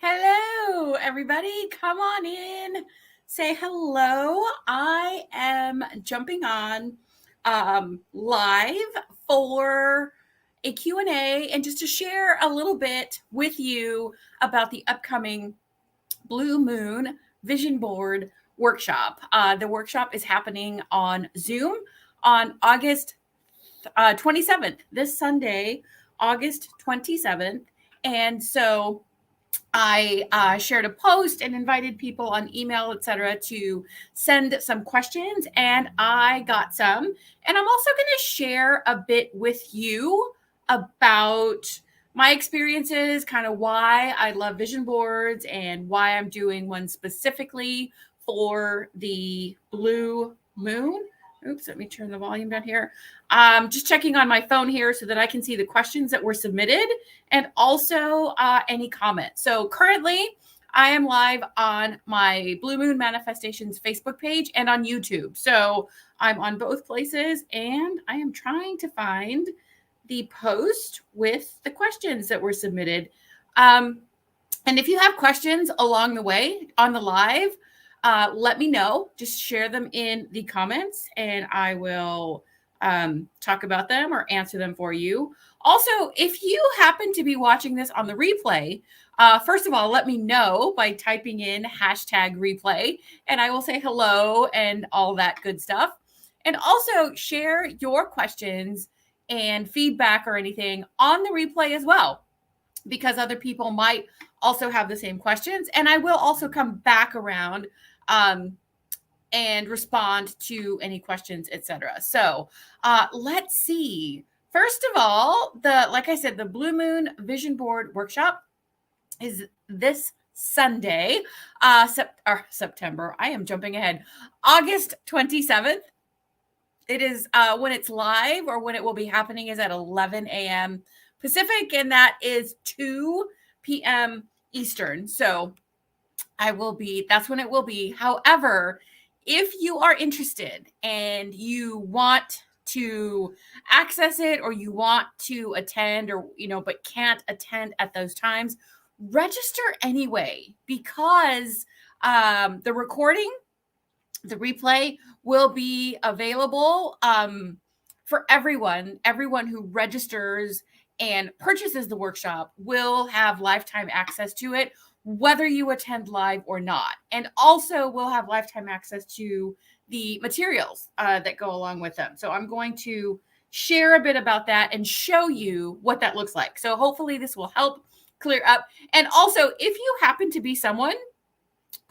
Hello, everybody. Come on in. Say hello. I am jumping on live for a Q&A and just to share a little bit with you about the upcoming Blue Moon Vision Board workshop. The workshop is happening on Zoom on August 27th, this Sunday, August 27th. And so I shared a post and invited people on email, etc., to send some questions, and I got some. And I'm also going to share a bit with you about my experiences, kind of why I love vision boards and why I'm doing one specifically for the Blue Moon. Oops, let me turn the volume down here. Just checking on my phone here so that I can see the questions that were submitted and also any comments. So currently, I am live on my Blue Moon Manifestations Facebook page and on YouTube. So I'm on both places, and I am trying to find the post with the questions that were submitted. And if you have questions along the way on the live, let me know. Just share them in the comments, and I will talk about them or answer them for you. Also, if you happen to be watching this on the replay, first of all, let me know by typing in #replay, and I will say hello and all that good stuff. And also share your questions and feedback or anything on the replay as well, because other people might also have the same questions. And I will also come back around and respond to any questions, etc. So let's see. First of all, like I said, the Blue Moon Vision Board workshop is this Sunday, September. I am jumping ahead. August 27th. It is when it's live, or when it will be happening, is at 11 a.m. Pacific, and that is 2 p.m. Eastern. So that's when it will be. However, if you are interested and you want to access it, or you want to attend, or but can't attend at those times, register anyway, because the recording, the replay, will be available for everyone who registers and purchases the workshop will have lifetime access to it, whether you attend live or not. And also will have lifetime access to the materials that go along with them. So I'm going to share a bit about that and show you what that looks like. So hopefully this will help clear up. And also, if you happen to be someone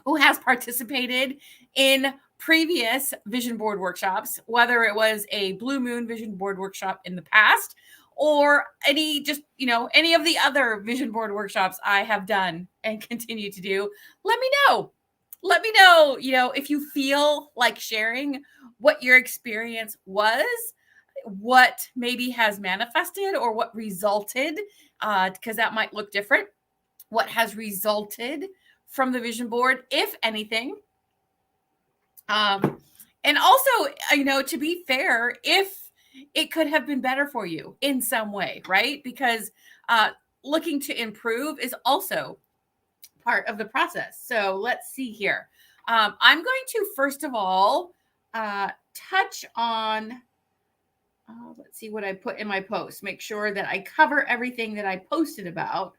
who has participated in previous vision board workshops, whether it was a Blue Moon Vision Board workshop in the past, or any of the other vision board workshops I have done and continue to do, let me know. Let me know, if you feel like sharing what your experience was, what maybe has manifested, or what resulted, because that might look different. What has resulted from the vision board, if anything. And also, to be fair, if it could have been better for you in some way, right? Because looking to improve is also part of the process. So let's see here. I'm going to, first of all, touch on, let's see what I put in my post. Make sure that I cover everything that I posted about.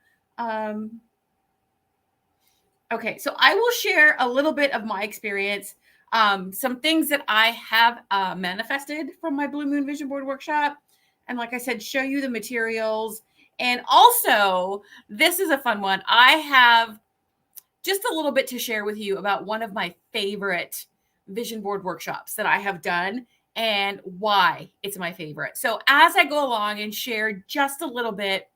Okay, so I will share a little bit of my experience, some things that I have manifested from my Blue Moon Vision Board workshop. And like I said, show you the materials. And also, this is a fun one. I have just a little bit to share with you about one of my favorite vision board workshops that I have done and why it's my favorite. So as I go along and share just a little bit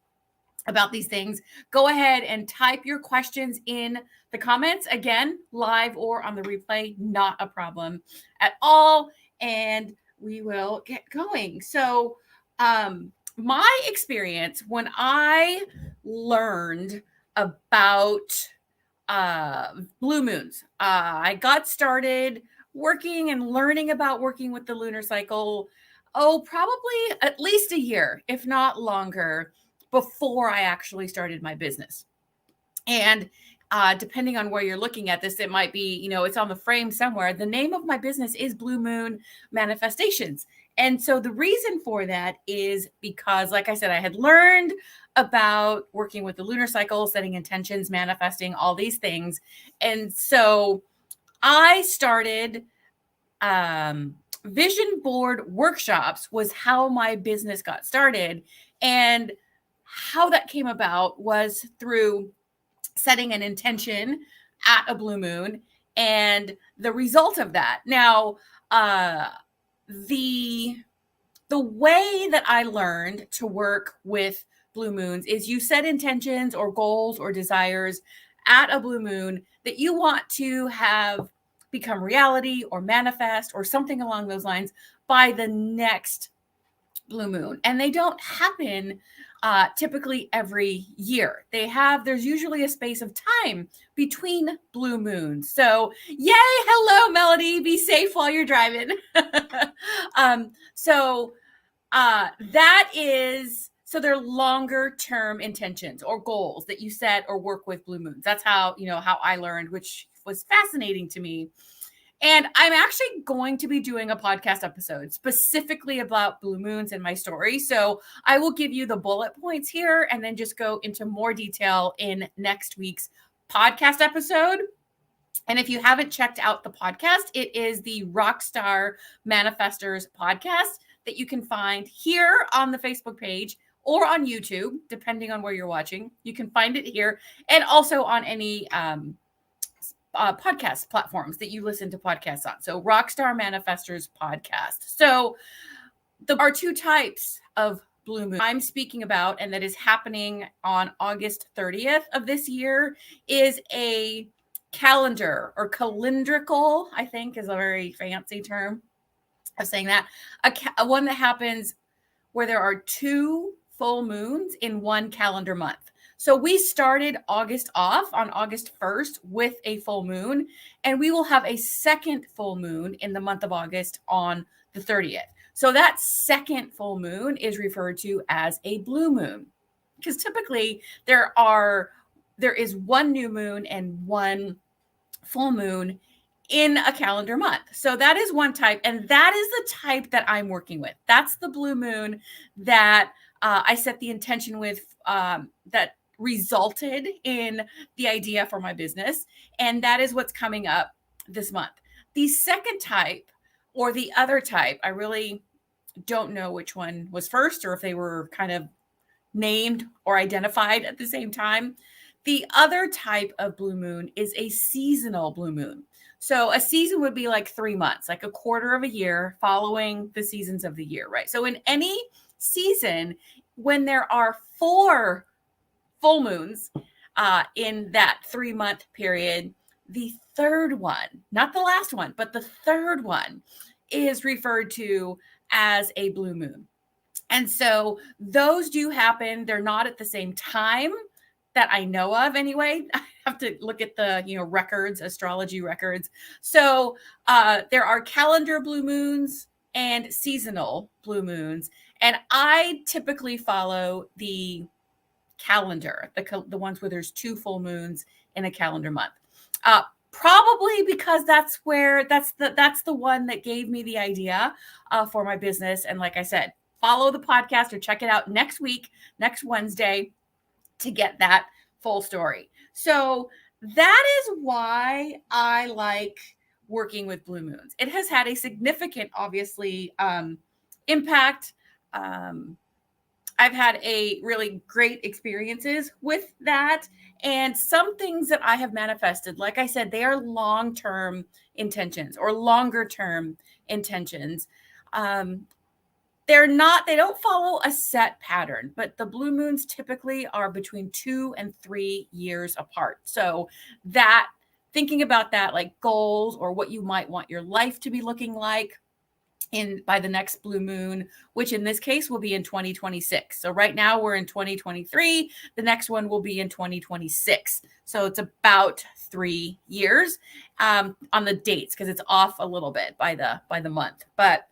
about these things, go ahead and type your questions in the comments, again, live or on the replay, not a problem at all. And we will get going. So my experience when I learned about blue moons, I got started working and learning about working with the lunar cycle, probably at least a year, if not longer, before I actually started my business. And depending on where you're looking at this, it might be, it's on the frame somewhere. The name of my business is Blue Moon Manifestations. And so the reason for that is because, like I said, I had learned about working with the lunar cycle, setting intentions, manifesting, all these things. And so I started vision board workshops was how my business got started. And how that came about was through setting an intention at a blue moon and the result of that. Now, the way that I learned to work with blue moons is you set intentions or goals or desires at a blue moon that you want to have become reality or manifest or something along those lines by the next blue moon. And they don't happen typically every year. There's usually a space of time between blue moons. So yay, hello, Melody, be safe while you're driving. So they're longer term intentions or goals that you set or work with blue moons. That's how I learned, which was fascinating to me. And I'm actually going to be doing a podcast episode specifically about blue moons and my story. So I will give you the bullet points here and then just go into more detail in next week's podcast episode. And if you haven't checked out the podcast, it is the Rockstar Manifestors podcast that you can find here on the Facebook page or on YouTube, depending on where you're watching. You can find it here and also on any podcast platforms that you listen to podcasts on. So Rockstar Manifestors podcast. So there are two types of blue moon I'm speaking about, and that is happening on August 30th of this year, is a calendar or calendrical, I think is a very fancy term of saying that. A one that happens where there are two full moons in one calendar month. So we started August off on August 1st with a full moon, and we will have a second full moon in the month of August on the 30th. So that second full moon is referred to as a blue moon, because typically there is one new moon and one full moon in a calendar month. So that is one type, and that is the type that I'm working with. That's the blue moon that I set the intention with, that resulted in the idea for my business. And that is what's coming up this month. The second type or the other type, I really don't know which one was first or if they were kind of named or identified at the same time. The other type of blue moon is a seasonal blue moon. So a season would be like 3 months, like a quarter of a year following the seasons of the year, right? So in any season, when there are 4 full moons in that 3-month period, the third one, not the last one, but the third one is referred to as a blue moon. And so those do happen. They're not at the same time that I know of anyway. I have to look at the, records, astrology records. So there are calendar blue moons and seasonal blue moons. And I typically follow the calendar, the ones where there's 2 full moons in a calendar month. Probably because that's the one that gave me the idea for my business. And like I said, follow the podcast or check it out next week, next Wednesday, to get that full story. So that is why I like working with blue moons. It has had a significant, obviously, impact. I've had a really great experiences with that. And some things that I have manifested, like I said, they are long-term intentions or longer-term intentions. They don't follow a set pattern, but the blue moons typically are between 2 and 3 years apart. So that, thinking about that, like goals or what you might want your life to be looking like by the next blue moon, which in this case will be in 2026. So right now we're in 2023. The next one will be in 2026. So it's about 3 years on the dates, because it's off a little bit by the month. But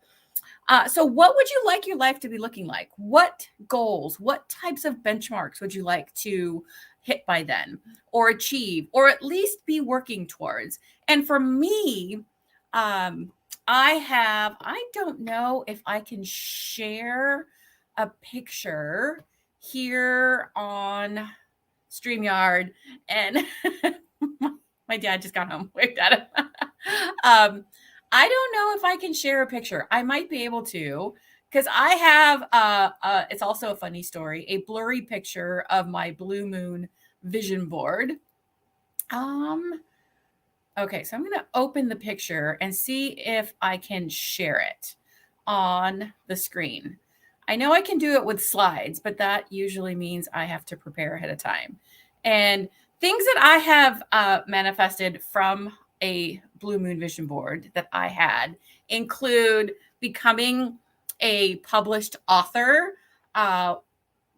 So what would you like your life to be looking like? What goals, what types of benchmarks would you like to hit by then or achieve or at least be working towards? And for me, um, I don't know if I can share a picture here on StreamYard and my dad just got home, waved at him. I don't know if I can share a picture. I might be able to because I have it's also a funny story, a blurry picture of my Blue Moon vision board. Okay, so I'm going to open the picture and see if I can share it on the screen. I know I can do it with slides, but that usually means I have to prepare ahead of time. And things that I have manifested from a Blue Moon vision board that I had include becoming a published author,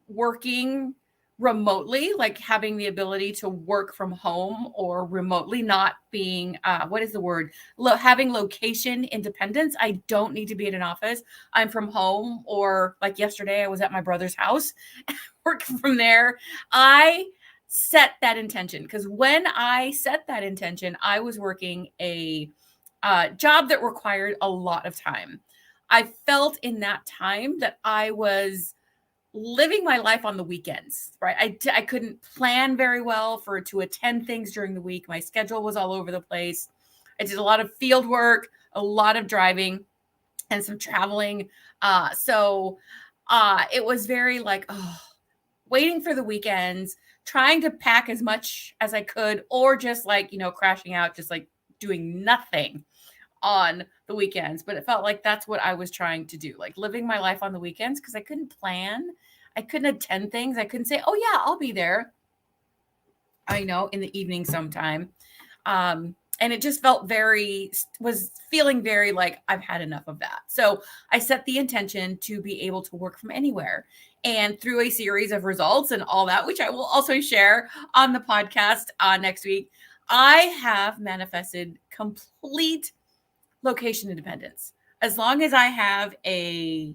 working remotely, like having the ability to work from home or remotely, not being what is the word, having location independence. I don't need to be in an office. I'm from home, or like yesterday I was at my brother's house working from there. I set that intention because when I set that intention, I was working a job that required a lot of time. I felt in that time that I was living my life on the weekends, right? I couldn't plan very well to attend things during the week. My schedule was all over the place. I did a lot of field work, a lot of driving, and some traveling. So it was very like, waiting for the weekends, trying to pack as much as I could, or just like, crashing out, just like doing nothing on the weekends. But it felt like that's what I was trying to do, like living my life on the weekends because I couldn't plan. I couldn't attend things. I couldn't say, oh, yeah, I'll be there. I know in the evening sometime. And it just was feeling very like I've had enough of that. So I set the intention to be able to work from anywhere. And through a series of results and all that, which I will also share on the podcast next week, I have manifested complete location independence. As long as I have a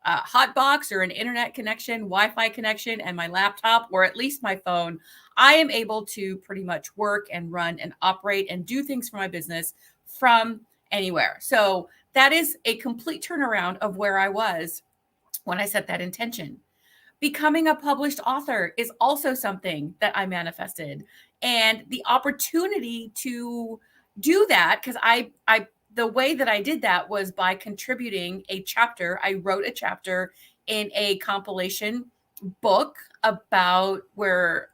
hot box or an internet connection, Wi-Fi connection, and my laptop, or at least my phone, I am able to pretty much work and run and operate and do things for my business from anywhere. So that is a complete turnaround of where I was when I set that intention. Becoming a published author is also something that I manifested, and the opportunity to do that, because I the way that I did that was by contributing a chapter. I wrote a chapter in a compilation book about where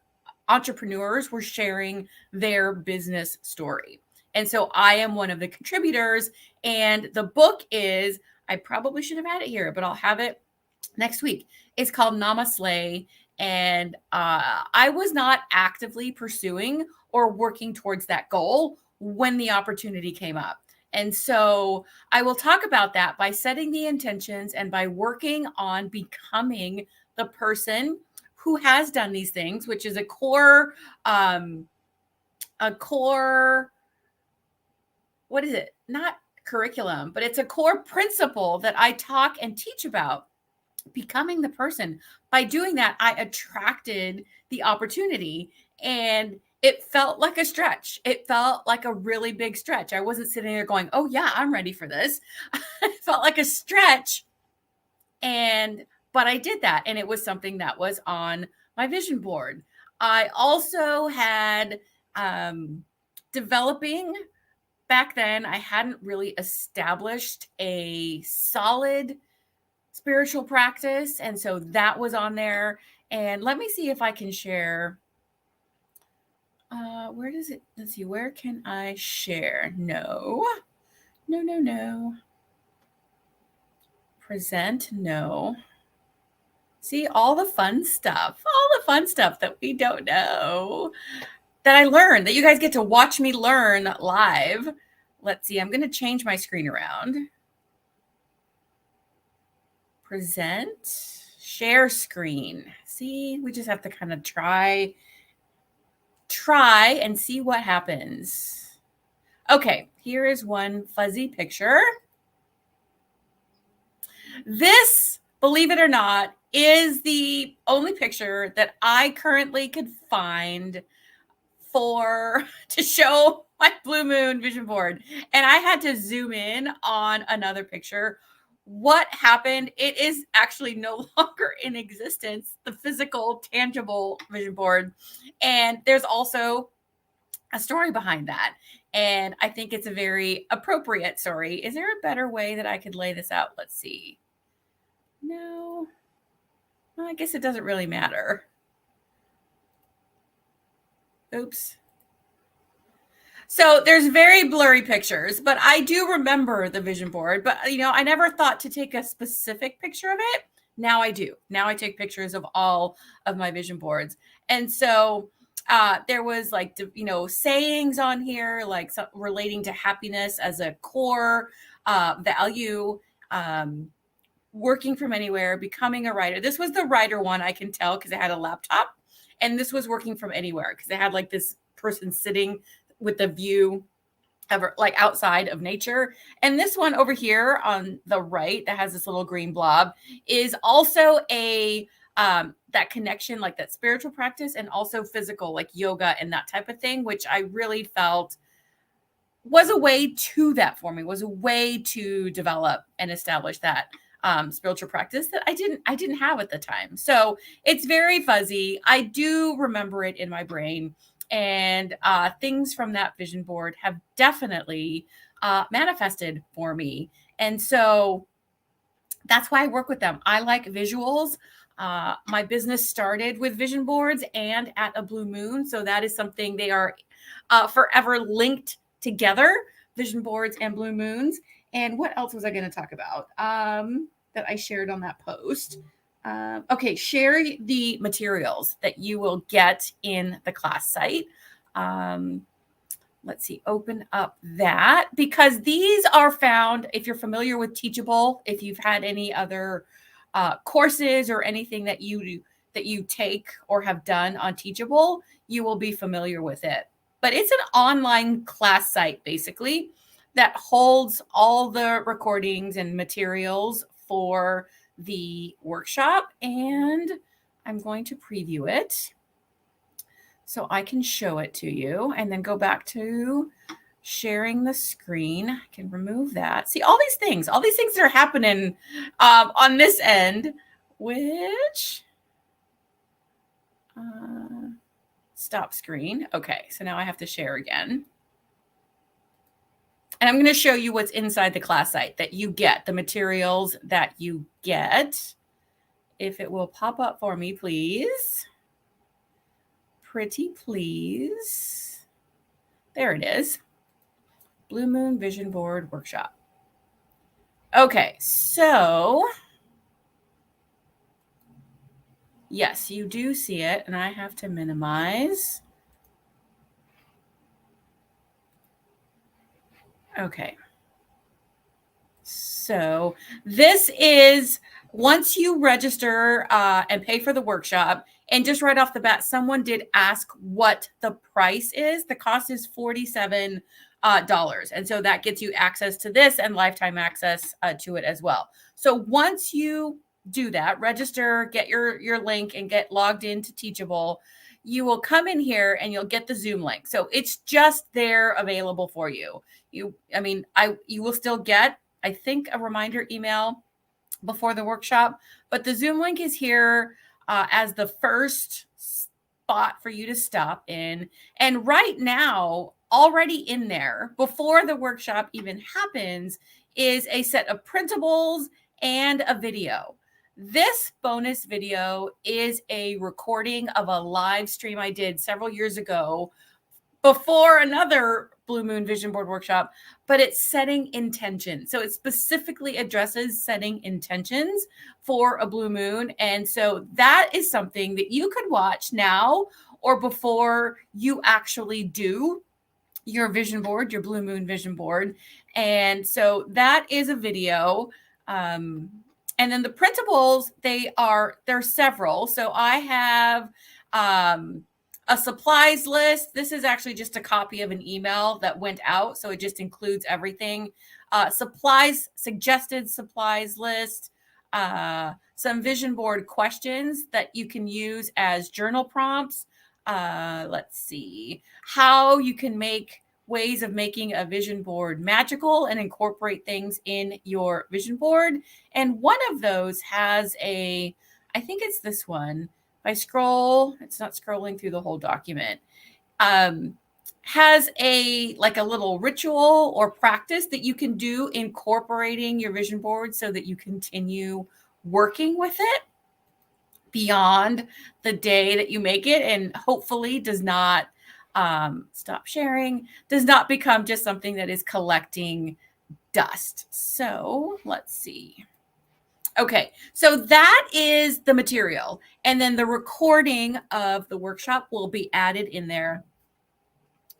entrepreneurs were sharing their business story. And so I am one of the contributors. And the book is, I probably should have had it here, but I'll have it next week. It's called Namaste. And I was not actively pursuing or working towards that goal when the opportunity came up. And so I will talk about that by setting the intentions and by working on becoming the person who has done these things, which is a core, what is it? Not curriculum, but it's a core principle that I talk and teach about becoming the person. By doing that, I attracted the opportunity, and it felt like a stretch. It felt like a really big stretch. I wasn't sitting there going, oh yeah, I'm ready for this. It felt like a stretch. But I did that, and it was something that was on my vision board. I also had developing back then, I hadn't really established a solid spiritual practice. And so that was on there. And let me see if I can share. Where does it? Let's see. Where can I share? No. Present. No. See, all the fun stuff that we don't know that I learned, that you guys get to watch me learn live. Let's see. I'm going to change my screen around. Present, share screen. See, we just have to kind of try and see what happens. Okay, here is one fuzzy picture. This, believe it or not, is the only picture that I currently could find to show my Blue Moon vision board. And I had to zoom in on another picture. What happened? It is actually no longer in existence, the physical, tangible vision board. And there's also a story behind that. And I think it's a very appropriate story. Is there a better way that I could lay this out? Let's see. No, well, I guess it doesn't really matter. Oops. So there's very blurry pictures, but I do remember the vision board. But, I never thought to take a specific picture of it. Now I do. Now I take pictures of all of my vision boards. And so there was sayings on here, like relating to happiness as a core value, working from anywhere, becoming a writer. This was the writer one, I can tell, because I had a laptop. And this was working from anywhere because I had like this person sitting with the view of like outside of nature. And this one over here on the right that has this little green blob is also that connection, like that spiritual practice, and also physical, like yoga and that type of thing, which I really felt was a way to that for me, was a way to develop and establish that spiritual practice that I didn't have at the time. So it's very fuzzy. I do remember it in my brain, and things from that vision board have definitely manifested for me. And so that's why I work with them. I like visuals. My business started with vision boards and at a blue moon. So that is something they are forever linked together, vision boards and blue moons. And what else was I going to talk about that I shared on that post? Okay, share the materials that you will get in the class site. Let's see, open up that, because these are found, if you're familiar with Teachable, if you've had any other courses or anything that you take or have done on Teachable, you will be familiar with it. But it's an online class site, basically, that holds all the recordings and materials for the workshop. And I'm going to preview it so I can show it to you and then go back to sharing the screen. I can remove that. See, all these things that are happening on this end, which stop screen. Okay, so now I have to share again. And I'm going to show you what's inside the class site that you get, the materials that you get. If it will pop up for me, please. Pretty please. There it is. Blue Moon Vision Board Workshop. Okay, so yes, you do see it, and I have to minimize. Okay. So this is once you register and pay for the workshop, and just right off the bat, someone did ask what the price is. The cost is $47. And so that gets you access to this and lifetime access to it as well. So once you do that, register, get your link, and get logged into Teachable, you will come in here and you'll get the Zoom link. So it's just there available for you. You will still get, I think, a reminder email before the workshop, but the Zoom link is here as the first spot for you to stop in. And right now, already in there, before the workshop even happens, is a set of printables and a video. This bonus video is a recording of a live stream I did several years ago before another Blue Moon Vision Board workshop, but it's setting intention. So it specifically addresses setting intentions for a blue moon. And so that is something that you could watch now or before you actually do your vision board, your Blue Moon Vision Board. And so that is a video. And then the printables, there's several. So I have a supplies list. This is actually just a copy of an email that went out. So it just includes everything. Suggested supplies list. some vision board questions that you can use as journal prompts. Let's see how you can make ways of making a vision board magical and incorporate things in your vision board. And one of those has I think it's this one. If I scroll, it's not scrolling through the whole document. Has a little ritual or practice that you can do incorporating your vision board so that you continue working with it beyond the day that you make it, and hopefully does not stop sharing, does not become just something that is collecting dust. So let's see. Okay, so that is the material. And then the recording of the workshop will be added in there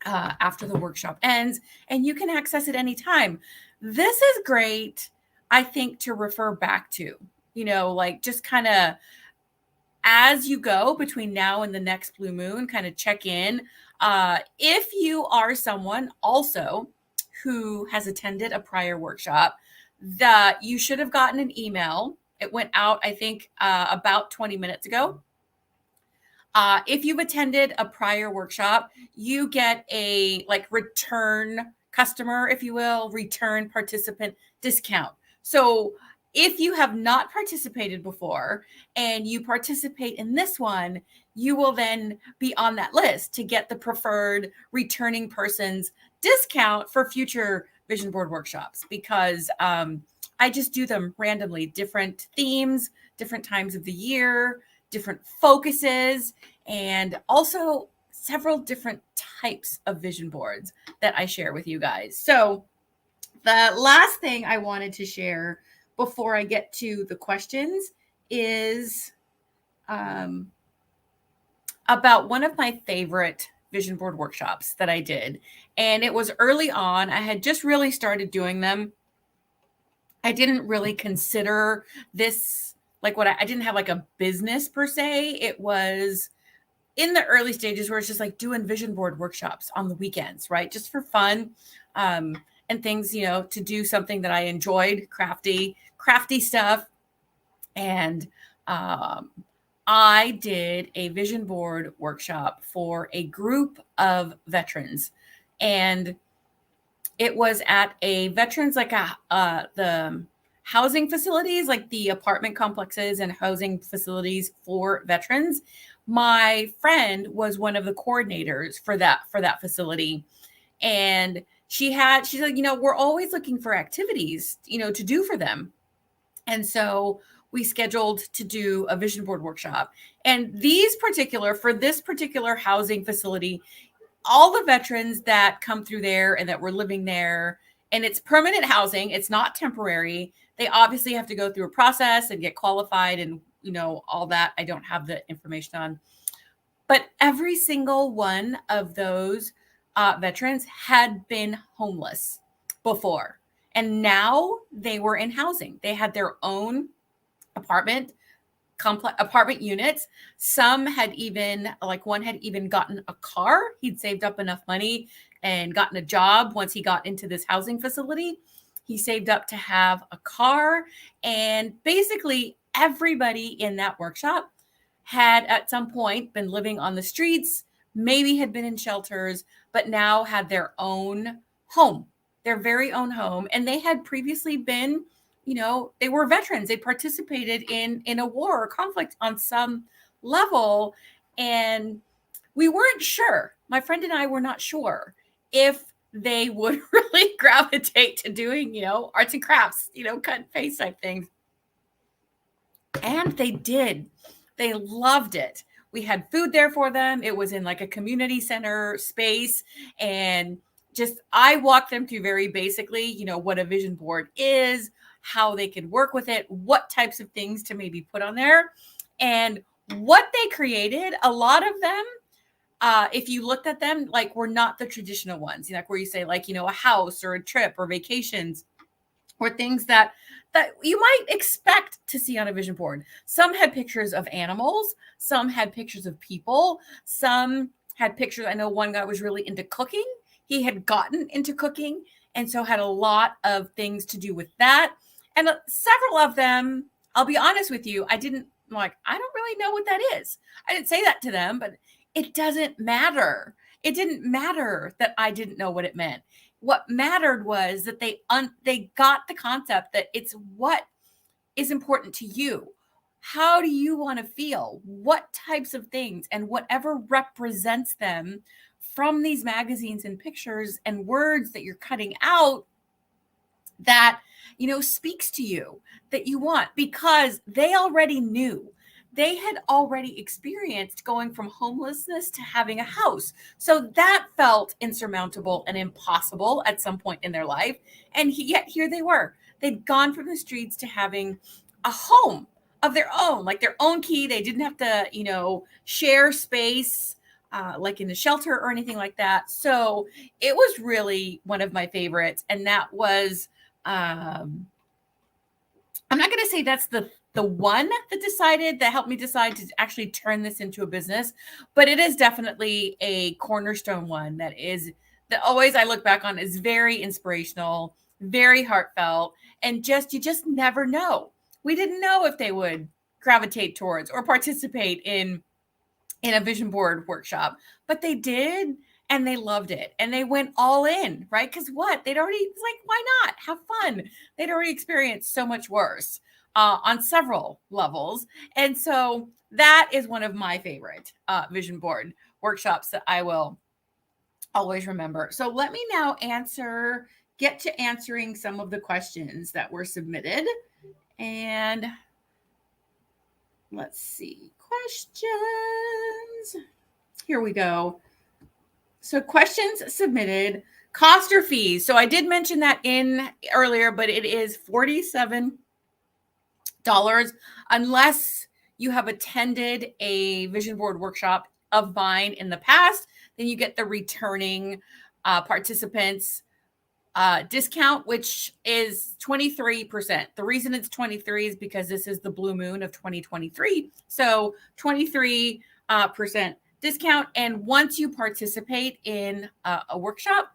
after the workshop ends, and you can access it anytime. This is great, I think, to refer back to, just kind of as you go between now and the next blue moon, kind of check in. If you are someone also who has attended a prior workshop, that you should have gotten an email. It went out, I think, about 20 minutes ago. If you've attended a prior workshop, you get a return customer, if you will, return participant discount. So if you have not participated before and you participate in this one, you will then be on that list to get the preferred returning person's discount for future vision board workshops, because I just do them randomly, different themes, different times of the year, different focuses, and also several different types of vision boards that I share with you guys. So the last thing I wanted to share before I get to the questions is about one of my favorite vision board workshops that I did. And it was early on. I had just really started doing them. I didn't really consider this I didn't have a business per se. It was in the early stages where it's just doing vision board workshops on the weekends, right? Just for fun and things, to do something that I enjoyed, crafty stuff. And I did a vision board workshop for a group of veterans, and it was at a veterans, the housing facilities, like the apartment complexes and housing facilities for veterans. My friend was one of the coordinators for that facility. And she's like, we're always looking for activities, to do for them. And so we scheduled to do a vision board workshop. And for this particular housing facility, all the veterans that come through there and that were living there, and it's permanent housing, it's not temporary. They obviously have to go through a process and get qualified and, all that. I don't have the information on. But every single one of those veterans had been homeless before. And now they were in housing. They had their own apartment units. Some had even, one had even gotten a car. He'd saved up enough money and gotten a job once he got into this housing facility. He saved up to have a car. And basically everybody in that workshop had at some point been living on the streets, maybe had been in shelters, but now had their own home, their very own home. And they had previously been, they were veterans. They participated in a war or conflict on some level. And we weren't sure. My friend and I were not sure if they would really gravitate to doing, arts and crafts, cut and paste type things. And they did. They loved it. We had food there for them. It was in a community center space. And I walked them through very basically, what a vision board is, how they could work with it, what types of things to maybe put on there. And what they created, a lot of them, if you looked at them, were not the traditional ones, where you say a house or a trip or vacations or things that you might expect to see on a vision board. Some had pictures of animals. Some had pictures of people. Some had pictures. I know one guy was really into cooking. He had gotten into cooking and so had a lot of things to do with that. And several of them, I'll be honest with you, I'm like, I don't really know what that is. I didn't say that to them, but it doesn't matter. It didn't matter that I didn't know what it meant. What mattered was that they got the concept that it's what is important to you. How do you want to feel? What types of things and whatever represents them from these magazines and pictures and words that you're cutting out that, speaks to you, that you want, because they already knew. They had already experienced going from homelessness to having a house. So that felt insurmountable and impossible at some point in their life. And yet here they were. They'd gone from the streets to having a home of their own, like their own key. They didn't have to, share space like in the shelter or anything like that. So it was really one of my favorites. And that was, I'm not going to say that's the one that helped me decide to actually turn this into a business, but it is definitely a cornerstone one that always I look back on is very inspirational, very heartfelt, and you just never know. We didn't know if they would gravitate towards or participate in a vision board workshop, but they did. And they loved it. And they went all in, right? Because it's like, why not? Have fun. They'd already experienced so much worse on several levels. And so that is one of my favorite vision board workshops that I will always remember. So let me now get to answering some of the questions that were submitted. And let's see, questions. Here we go. So questions submitted, cost or fees. So I did mention that in earlier, but it is $47 unless you have attended a vision board workshop of mine in the past. Then you get the returning participants discount, which is 23%. The reason it's 23 is because this is the blue moon of 2023. So 23% discount. And once you participate in a workshop,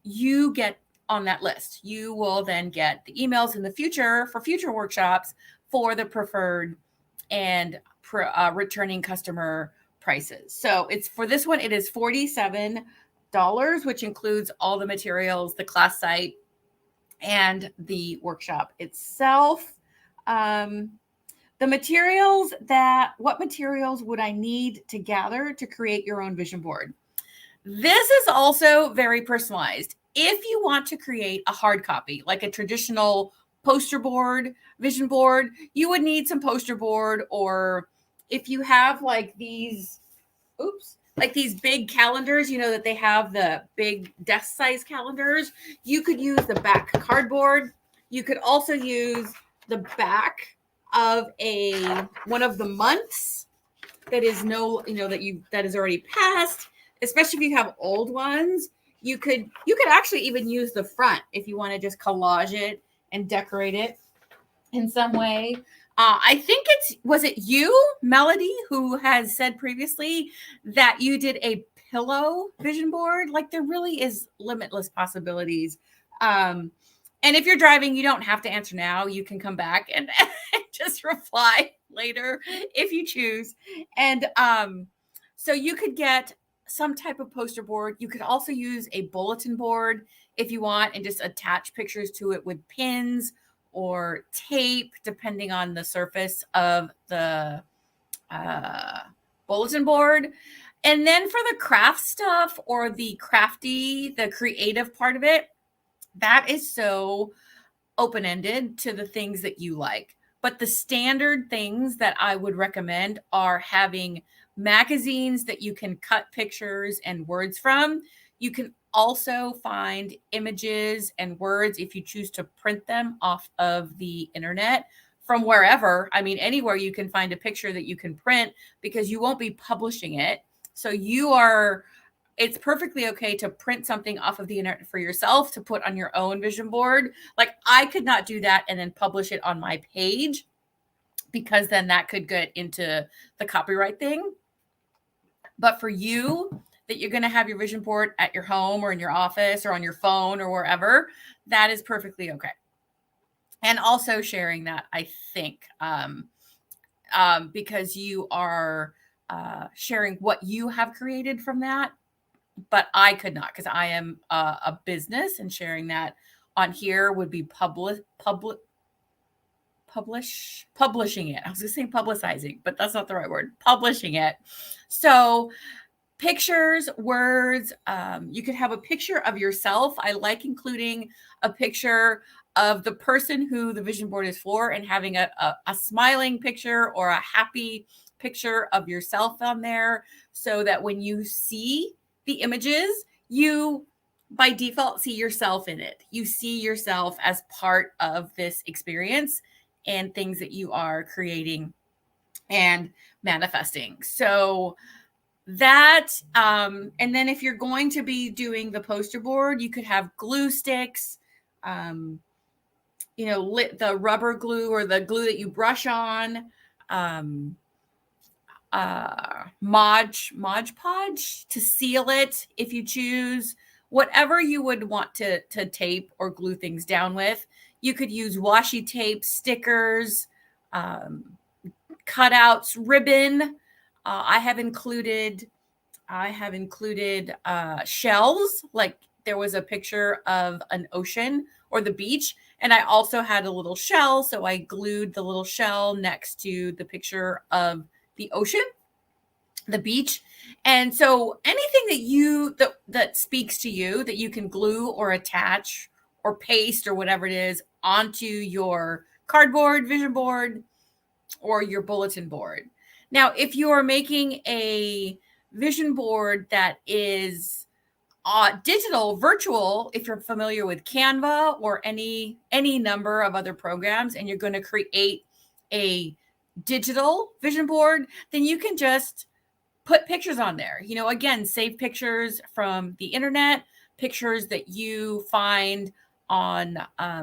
you get on that list. You will then get the emails in the future for future workshops for the preferred and returning customer prices. So it's for this one, it is $47, which includes all the materials, the class site, and the workshop itself. The materials what materials would I need to gather to create your own vision board? This is also very personalized. If you want to create a hard copy, like a traditional poster board, vision board, you would need some poster board, or if you have like these big calendars, that they have the big desk size calendars, you could use the back cardboard. You could also use the back of one of the months that is that is already passed, especially if you have old ones. You could actually even use the front if you want to just collage it and decorate it in some way. I think was it you, Melody, who has said previously that you did a pillow vision board? Like, there really is limitless possibilities. And if you're driving, you don't have to answer now. You can come back and just reply later if you choose. And so you could get some type of poster board. You could also use a bulletin board if you want, and just attach pictures to it with pins or tape, depending on the surface of the bulletin board. And then for the craft stuff, or the creative part of it, that is so open-ended to the things that you like. But the standard things that I would recommend are having magazines that you can cut pictures and words from. You can also find images and words if you choose to print them off of the internet from wherever. I mean, anywhere you can find a picture that you can print, because you won't be publishing it. So it's perfectly okay to print something off of the internet for yourself to put on your own vision board. Like, I could not do that and then publish it on my page, because then that could get into the copyright thing. But for you, that you're going to have your vision board at your home or in your office or on your phone or wherever, that is perfectly okay. and also sharing that, I think, because you are sharing what you have created from that. But I could not, because I am a business, and sharing that on here would be publishing it. I was just saying publicizing, but that's not the right word. Publishing it. So pictures, words, you could have a picture of yourself. I like including a picture of the person who the vision board is for, and having a smiling picture or a happy picture of yourself on there, so that when you see the images, you by default see yourself in it. You see yourself as part of this experience and things that you are creating and manifesting. So that, and then if you're going to be doing the poster board, you could have glue sticks, the rubber glue or the glue that you brush on, Mod Podge to seal it if you choose, whatever you would want to tape or glue things down with. You could use washi tape, stickers, cutouts, ribbon. I have included shells. Like there was a picture of an ocean or the beach, and I also had a little shell, so I glued the little shell next to the picture of the ocean, the beach. And so anything that speaks to you, that you can glue or attach or paste or whatever it is onto your cardboard, vision board, or your bulletin board. Now, if you are making a vision board that is digital, virtual, if you're familiar with Canva or any number of other programs, and you're going to create a digital vision board, then you can just put pictures on there. Again, save pictures from the internet, pictures that you find on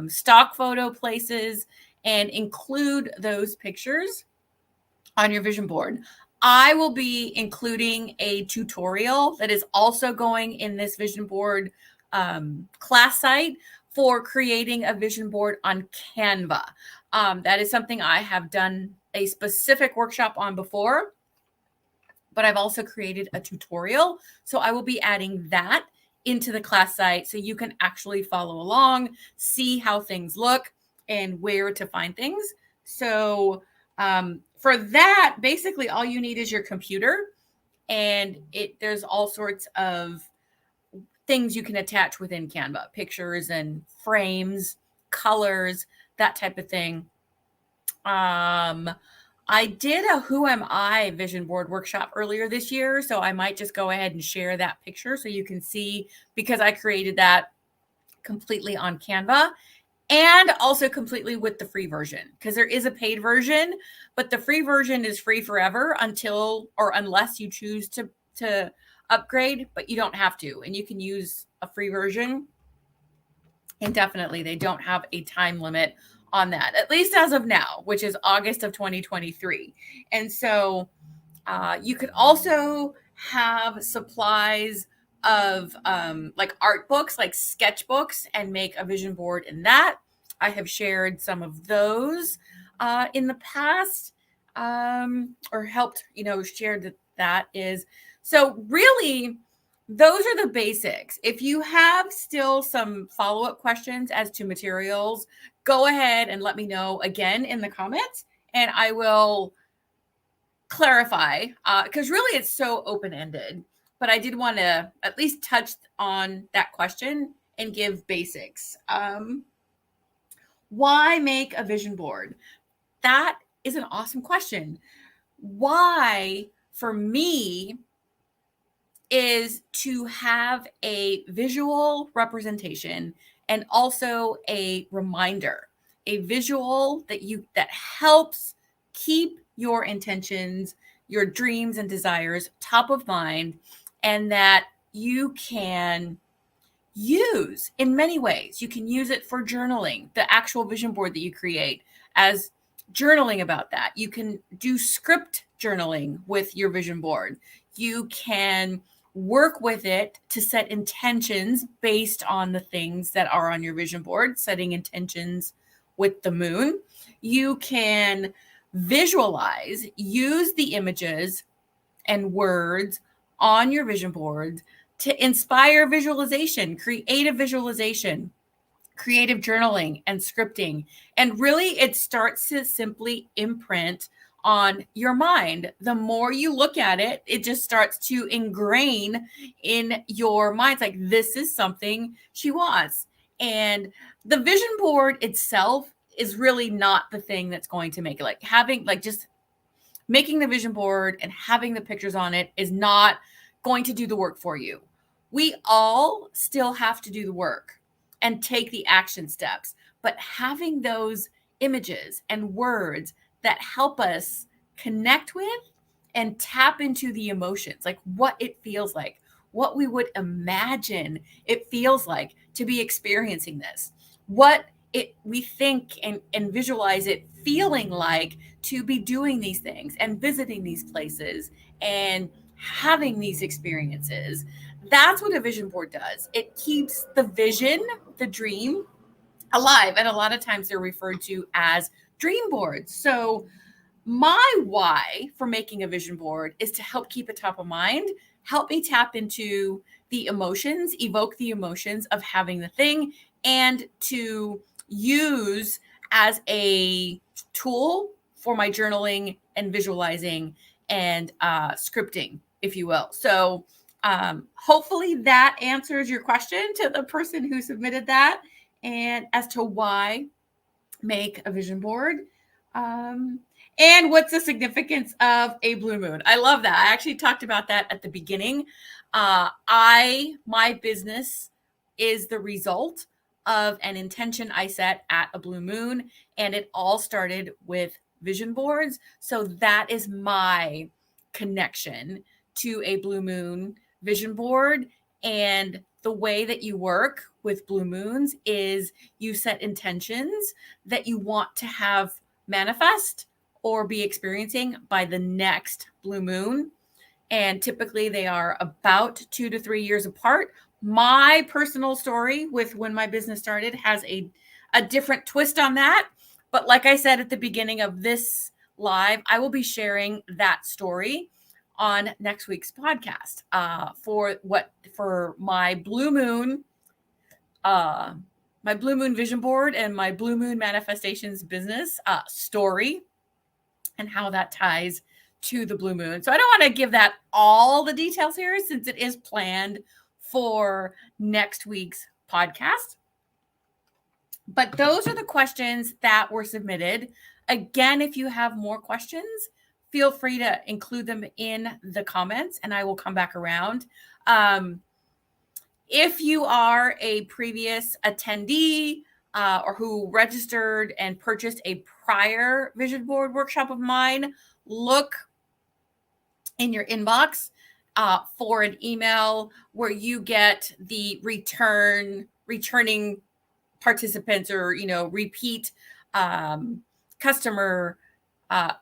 stock photo places, and include those pictures on your vision board. I will be including a tutorial that is also going in this vision board class site for creating a vision board on Canva. That is something I have done a specific workshop on before, but I've also created a tutorial. So I will be adding that into the class site so you can actually follow along, see how things look, and where to find things. So for that, basically all you need is your computer, and there's all sorts of things you can attach within Canva, pictures and frames, colors, that type of thing. I did a Who Am I vision board workshop earlier this year, so I might just go ahead and share that picture so you can see, because I created that completely on Canva, and also completely with the free version, because there is a paid version, but the free version is free forever unless you choose to upgrade, but you don't have to, and you can use a free version indefinitely. They don't have a time limit on that, at least as of now, which is August of 2023. And so you could also have supplies of like art books, like sketchbooks, and make a vision board in that. I have shared some of those in the past, or helped, shared that is. So really, those are the basics. If you have still some follow-up questions as to materials, go ahead and let me know again in the comments, and I will clarify, because really it's so open-ended. But I did want to at least touch on that question and give basics. Why make a vision board? That is an awesome question. Why, for me, is to have a visual representation and also a reminder, a visual that helps keep your intentions, your dreams and desires top of mind, and that you can use in many ways. You can use it for journaling, the actual vision board that you create as journaling about that. You can do script journaling with your vision board. You can work with it to set intentions based on the things that are on your vision board, setting intentions with the moon. You can visualize, use the images and words on your vision board to inspire visualization, creative visualization, creative journaling, and scripting. And really, it starts to simply imprint on your mind. The more you look at it, it just starts to ingrain in your mind. It's like, this is something she wants. And the vision board itself is really not the thing that's going to make it. Like having, like, just making the vision board and having the pictures on it is not going to do the work for you. We all still have to do the work and take the action steps, but having those images and words that help us connect with and tap into the emotions, like what it feels like, what we would imagine it feels like to be experiencing this, what we think and visualize it feeling like to be doing these things and visiting these places and having these experiences. That's what a vision board does. It keeps the vision, the dream, alive. And a lot of times they're referred to as dream boards. So my why for making a vision board is to help keep it top of mind, help me tap into the emotions, evoke the emotions of having the thing, and to use as a tool for my journaling and visualizing and scripting, if you will. So hopefully that answers your question to the person who submitted that, and as to why make a vision board. And what's the significance of a blue moon? I love that. I actually talked about that at the beginning. My business is the result of an intention I set at a blue moon, and it all started with vision boards. So that is my connection to a blue moon vision board. And the way that you work with blue moons is you set intentions that you want to have manifest or be experiencing by the next blue moon. And typically they are about 2 to 3 years apart. My personal story with when my business started has a different twist on that. But like I said at the beginning of this live, I will be sharing that story on next week's podcast for my blue moon vision board and my blue moon manifestations business story, and how that ties to the blue moon. So I don't want to give that all the details here since it is planned for next week's podcast. But those are the questions that were submitted. Again, if you have more questions, feel free to include them in the comments and I will come back around. If you are a previous attendee or who registered and purchased a prior vision board workshop of mine, look in your inbox for an email where you get the returning participants or, repeat customer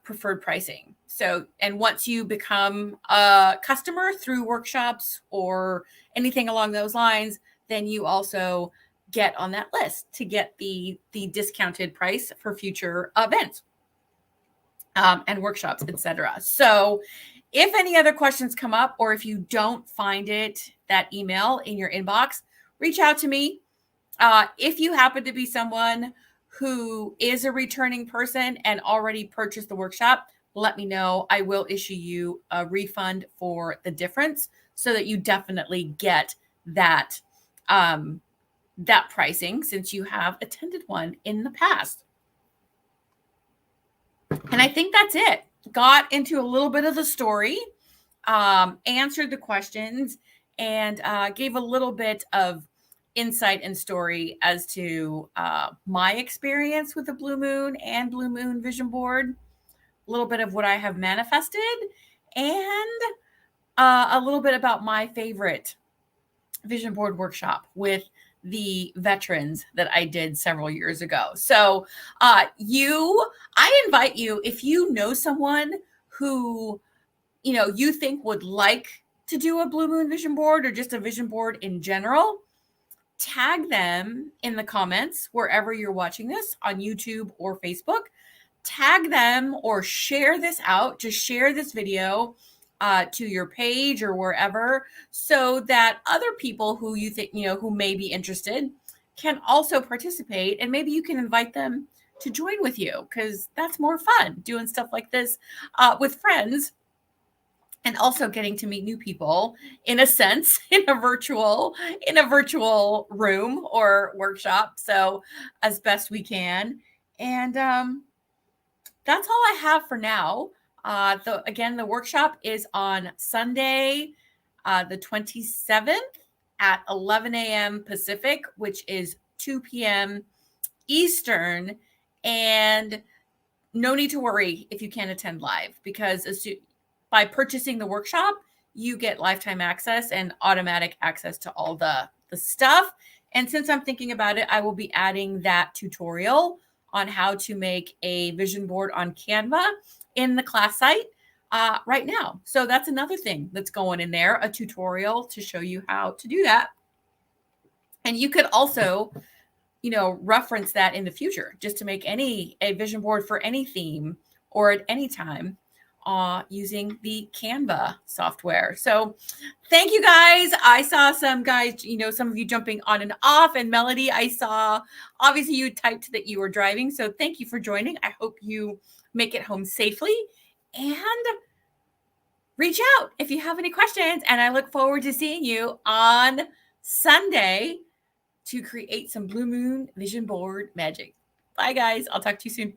preferred pricing. So, and once you become a customer through workshops or anything along those lines, then you also get on that list to get the discounted price for future events and workshops, etc. So if any other questions come up, or if you don't find that email in your inbox, reach out to me. If you happen to be someone who is a returning person and already purchased the workshop, let me know. I will issue you a refund for the difference so that you definitely get that pricing since you have attended one in the past. And I think that's it. Got into a little bit of the story, answered the questions, and gave a little bit of insight and story as to my experience with the blue moon and blue moon vision board, a little bit of what I have manifested, and a little bit about my favorite vision board workshop with the veterans that I did several years ago. So I invite you, if you know someone who, you think would like to do a blue moon vision board or just a vision board in general, tag them in the comments wherever you're watching this on YouTube or Facebook. Tag them or share this out. Just share this video to your page or wherever, so that other people who you think, who may be interested, can also participate, and maybe you can invite them to join with you, because that's more fun doing stuff like this with friends, and also getting to meet new people, in a sense, in a virtual room or workshop. So as best we can. And that's all I have for now. The workshop is on Sunday, the 27th at 11 a.m. Pacific, which is 2 p.m. Eastern. And no need to worry if you can't attend live, because by purchasing the workshop, you get lifetime access and automatic access to all the stuff. And since I'm thinking about it, I will be adding that tutorial on how to make a vision board on Canva in the class site right now. So that's another thing that's going in there, a tutorial to show you how to do that. And you could also, reference that in the future, just to make a vision board for any theme or at any time using the Canva software. So thank you guys. I saw some guys, some of you jumping on and off, and Melody, I saw, obviously you typed that you were driving. So thank you for joining. I hope you make it home safely, and reach out if you have any questions. And I look forward to seeing you on Sunday to create some Blue Moon vision board magic. Bye guys. I'll talk to you soon.